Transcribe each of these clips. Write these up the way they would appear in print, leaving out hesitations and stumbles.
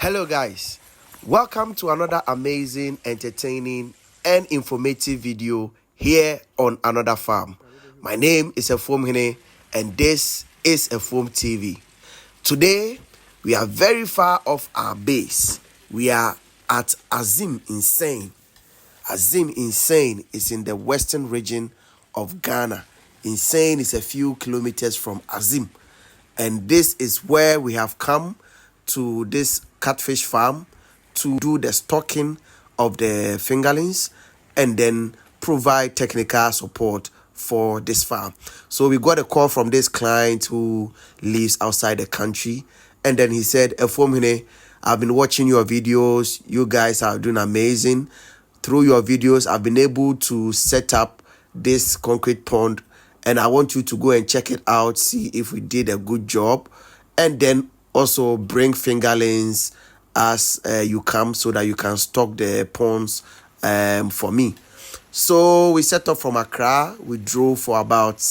Hello guys, welcome to another amazing, entertaining and informative video here on another farm. My name is Efomhene and this is Efom TV. Today we are very far off our base. We are at Nsein-Axim. Nsein is in the western region of Ghana. Nsein is a few kilometers from Axim, and this is where we have come to this catfish farm to do the stocking of the fingerlings and then provide technical support for this farm. So we got a call from this client who lives outside the country, and then he said, Efomhene, I've been watching your videos. You guys are doing amazing. Through your videos, I've been able to set up this concrete pond, and I want you to go and check it out, see if we did a good job, and then also bring fingerlings as you come so that you can stock the ponds for me. So we set up from Accra. We drove for about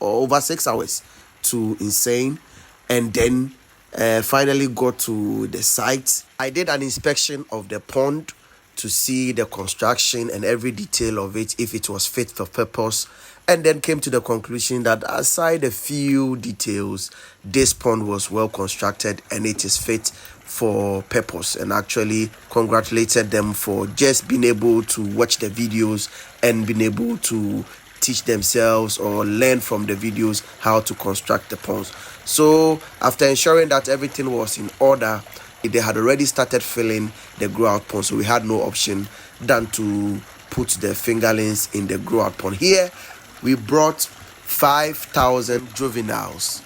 over 6 hours to Nsein, and then finally got to the site. I did an inspection of the pond to see the construction and every detail of it, if it was fit for purpose, and then came to the conclusion that aside a few details, this pond was well constructed and it is fit for purpose. And actually congratulated them for just being able to watch the videos and being able to teach themselves or learn from the videos how to construct the ponds. So after ensuring that everything was in order, they had already started filling the grow-out pond, so we had no option than to put the fingerlings in the grow-out pond. Here we brought 5,000 juveniles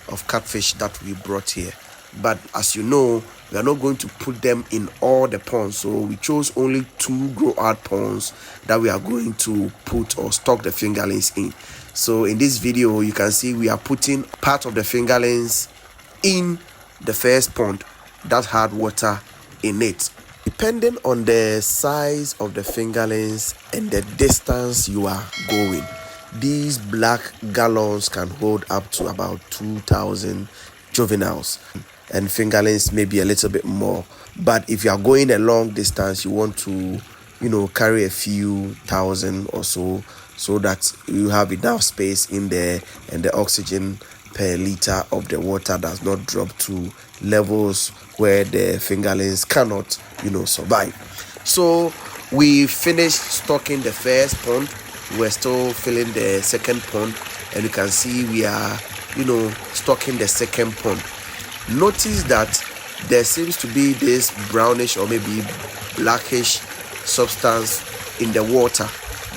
of catfish that we brought here. But as you know, we are not going to put them in all the ponds, so we chose only 2 grow-out ponds that we are going to put or stock the fingerlings in. So in this video, you can see we are putting part of the fingerlings in the first pond that had water in it. Depending on the size of the fingerlings and the distance you are going, these black gallons can hold up to about 2,000 juveniles, and fingerlings maybe a little bit more. But if you are going a long distance, you want to carry a few thousand or so that you have enough space in there and the oxygen per liter of the water does not drop to levels where the fingerlings cannot survive. So we finished stocking the first pond. We're still filling the second pond, and you can see we are stocking the second pond. Notice that there seems to be this brownish or maybe blackish substance in the water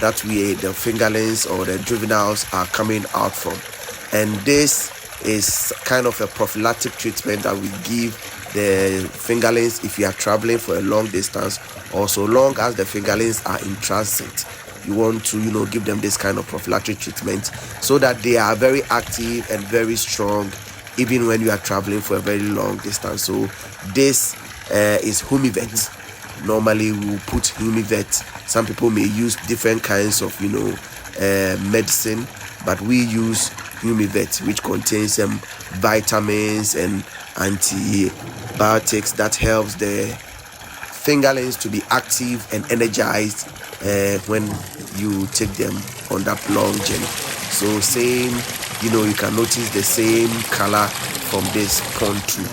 that the fingerlings or the juveniles are coming out from. And this is kind of a prophylactic treatment that we give the fingerlings if you are traveling for a long distance, or so long as the fingerlings are in transit. You want to give them this kind of prophylactic treatment so that they are very active and very strong even when you are traveling for a very long distance. So this is Humivet. Normally we will put Humivet. Some people may use different kinds of medicine, but we use Humivet, which contains some vitamins and antibiotics that helps the fingerlings to be active and energized when you take them on that long journey. So same, you can notice the same color from this pond too.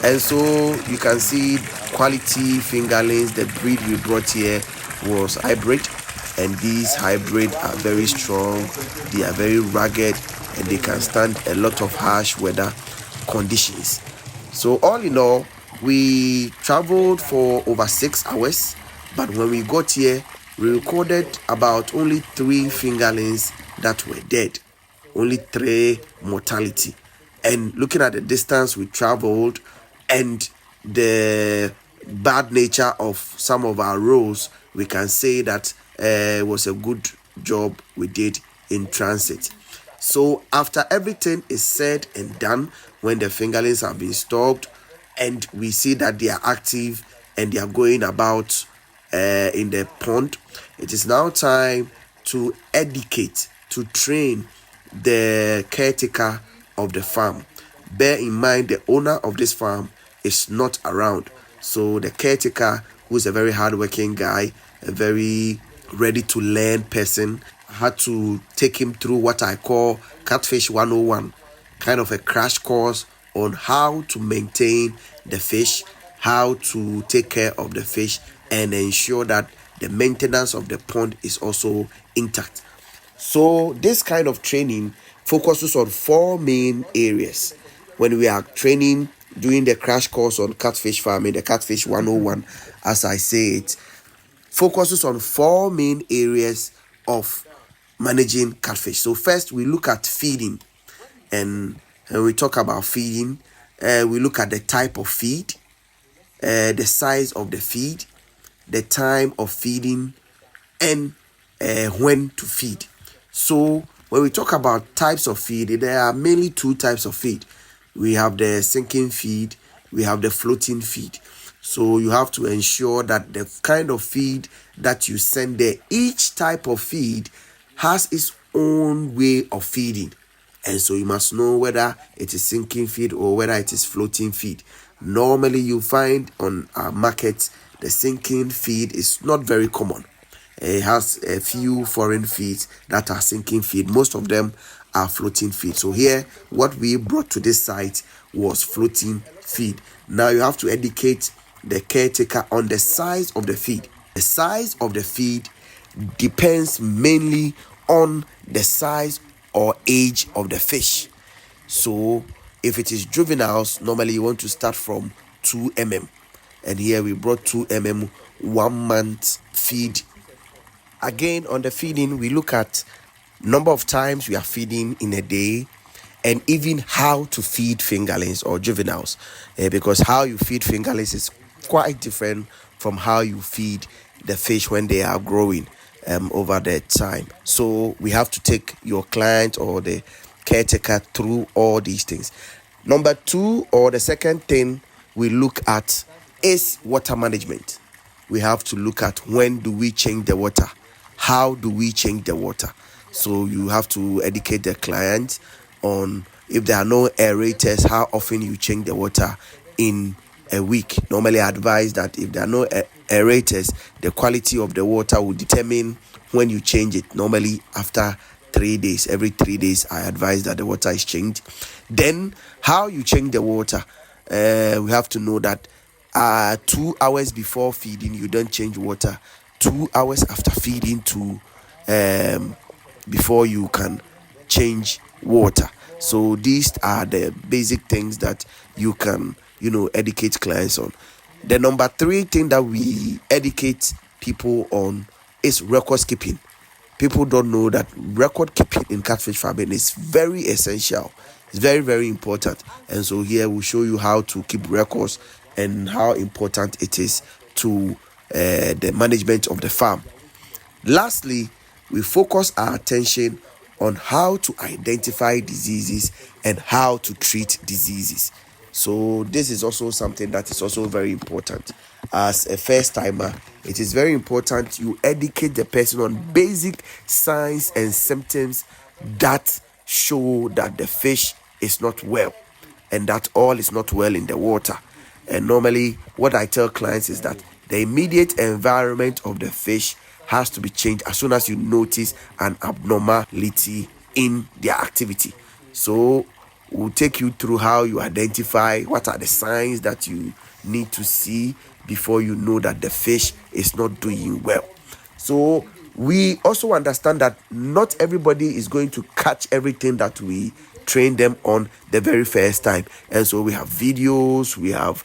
And so you can see quality fingerlings. The breed we brought here was hybrid, and these hybrid are very strong. They are very rugged, and they can stand a lot of harsh weather conditions. So all in all, we traveled for over 6 hours, but when we got here, we recorded about only 3 fingerlings that were dead, only 3 mortality. And looking at the distance we traveled and the bad nature of some of our rows, we can say that it was a good job we did in transit. So after everything is said and done, when the fingerlings have been stocked and we see that they are active and they are going about in the pond, it is now time to educate, to train the caretaker of the farm. Bear in mind the owner of this farm is not around. So the caretaker, who is a very hardworking guy, a very ready to learn person, had to take him through what I call catfish 101, kind of a crash course on how to maintain the fish, how to take care of the fish, and ensure that the maintenance of the pond is also intact. So this kind of training focuses on four main areas. When we are training, doing the crash course on catfish farming, the catfish 101, as I say it, focuses on four main areas of managing catfish. So first we look at feeding, and when we talk about feeding, we look at the type of feed, the size of the feed, the time of feeding, and when to feed. So when we talk about types of feed, there are mainly two types of feed. We have the sinking feed, we have the floating feed. So you have to ensure that the kind of feed that you send there, each type of feed has its own way of feeding. And so you must know whether it is sinking feed or whether it is floating feed. Normally you find on our market the sinking feed is not very common. It has a few foreign feeds that are sinking feed. Most of them are floating feed. So here, what we brought to this site was floating feed. Now you have to educate the caretaker on the size of the feed. The size of the feed depends mainly on the size or age of the fish. So if it is juveniles, normally you want to start from 2 mm. And here we brought 2 mm 1 month feed. Again, on the feeding, we look at number of times we are feeding in a day, and even how to feed fingerlings or juveniles, because how you feed fingerlings is quite different from how you feed the fish when they are growing over the time. So we have to take your client or the caretaker through all these things. Number two, or the second thing we look at, is water management. We have to look at when do we change the water, how do we change the water. So you have to educate the client on, if there are no aerators, how often you change the water in a week. Normally I advise that if there are no aerators, the quality of the water will determine when you change it. Normally after 3 days, every 3 days I advise that the water is changed. Then how you change the water, we have to know that 2 hours before feeding you don't change water, 2 hours after feeding to before you can change water. So these are the basic things that you can educate clients on. The number 3 thing that we educate people on is record keeping. People don't know that record keeping in catfish farming is very essential. It's very, very important. And so here we'll show you how to keep records and how important it is to the management of the farm. Lastly, we focus our attention on how to identify diseases and how to treat diseases. So this is also something that is also very important. As a first timer, it is very important you educate the person on basic signs and symptoms that show that the fish is not well and that all is not well in the water. And normally what I tell clients is that the immediate environment of the fish has to be changed as soon as you notice an abnormality in their activity. So we'll take you through how you identify what are the signs that you need to see before you know that the fish is not doing well. So we also understand that not everybody is going to catch everything that we train them on the very first time. And so we have videos, we have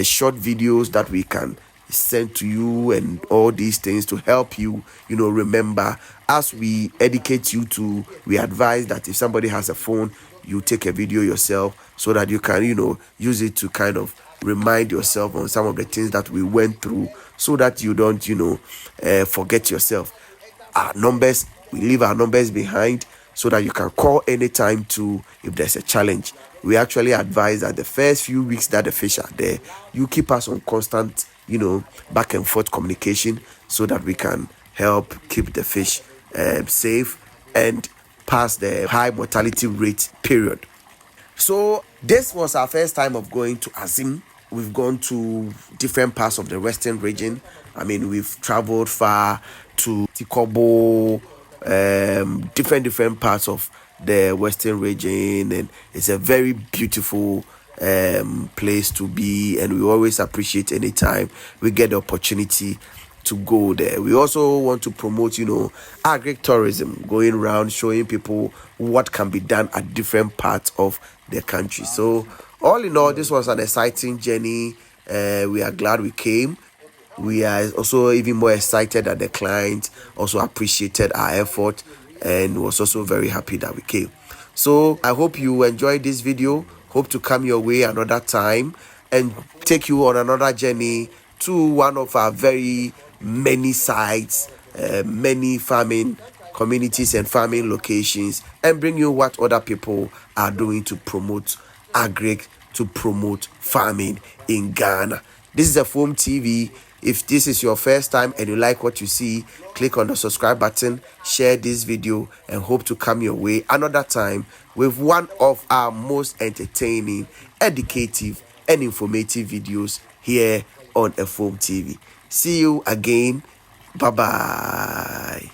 short videos that we can send to you and all these things to help you remember. As we educate you to, we advise that if somebody has a phone, you take a video yourself so that you can use it to kind of remind yourself on some of the things that we went through, so that you don't forget yourself. Our numbers, we leave our numbers behind so that you can call anytime to if there's a challenge. We actually advise that the first few weeks that the fish are there, you keep us on constant back and forth communication so that we can help keep the fish safe and pass the high mortality rate period. So this was our first time of going to Axim. We've gone to different parts of the western region. I mean, we've traveled far to Tikobo, different parts of the western region, and it's a very beautiful place to be. And we always appreciate any time we get the opportunity to go there. We also want to promote, agri-tourism, going around showing people what can be done at different parts of the country. So all in all, this was an exciting journey. We are glad we came. We are also even more excited that the client also appreciated our effort and was also very happy that we came. So I hope you enjoyed this video. Hope to come your way another time and take you on another journey to one of our very many sites, many farming communities and farming locations, and bring you what other people are doing to promote agri, to promote farming in Ghana. This is a Foam TV. If this is your first time and you like what you see, click on the subscribe button, share this video, and hope to come your way another time with one of our most entertaining, educative, and informative videos here on a Foam TV. See you again. Bye bye.